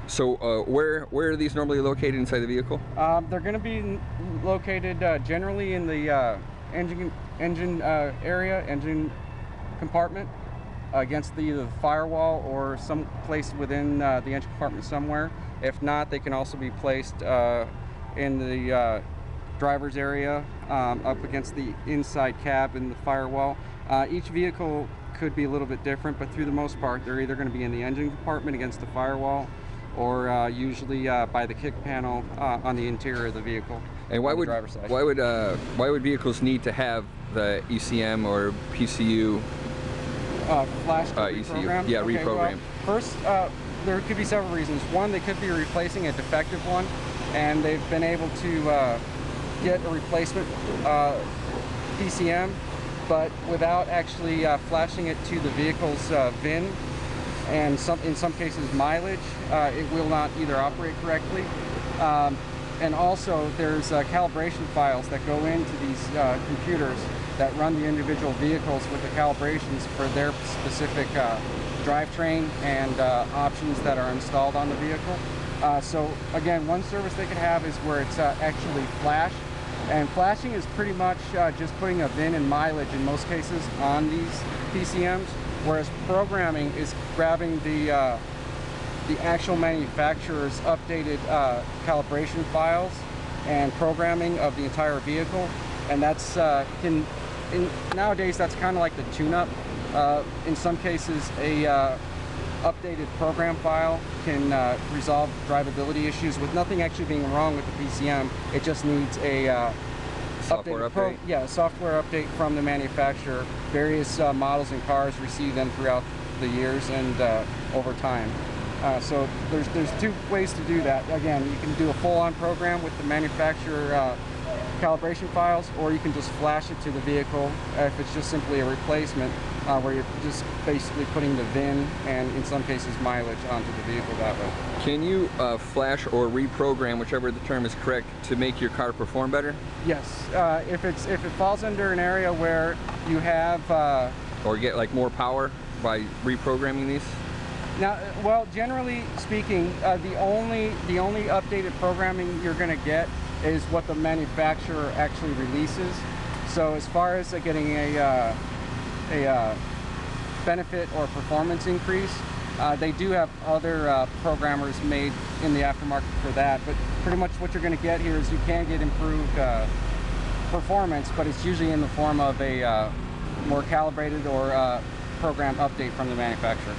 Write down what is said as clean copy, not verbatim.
So where are these normally located inside the vehicle? They're going to be located generally in the engine area, engine compartment, against either the firewall or some place within the engine compartment somewhere. If not, they can also be placed in the driver's area, up against the inside cab in the firewall. Each vehicle could be a little bit different, but through the most part, they're either going to be in the engine compartment against the firewall, or usually by the kick panel on the interior of the vehicle. And why would vehicles need to have the ECM or PCU? Flash ECU. reprogram? Yeah, okay, reprogram. Well, first, there could be several reasons. One, they could be replacing a defective one, and they've been able to get a replacement PCM, but without actually flashing it to the vehicle's VIN, and in some cases mileage, it will not either operate correctly. And also there's calibration files that go into these computers that run the individual vehicles with the calibrations for their specific drivetrain and options that are installed on the vehicle. So again, one service they can have is where it's actually flashed. And flashing is pretty much just putting a VIN and mileage in most cases on these PCMs, whereas programming is grabbing the actual manufacturer's updated calibration files and programming of the entire vehicle. And that's nowadays that's kind of like the tune-up. In some cases, a updated program file can resolve drivability issues with nothing actually being wrong with the PCM. It just needs a software update. Software update from the manufacturer. Various models and cars receive them throughout the years and over time. So there's two ways to do that. Again, you can do a full-on program with the manufacturer calibration files, or you can just flash it to the vehicle if it's just simply a replacement, where you're just basically putting the VIN and in some cases mileage onto the vehicle that way. Can you flash or reprogram, whichever the term is correct, to make your car perform better? Yes, if it falls under an area where you have or get like more power by reprogramming these? Now, well, generally speaking, the only updated programming you're going to get is what the manufacturer actually releases. So as far as getting a benefit or performance increase, they do have other programmers made in the aftermarket for that. But pretty much what you're going to get here is you can get improved performance, but it's usually in the form of a more calibrated or program update from the manufacturer.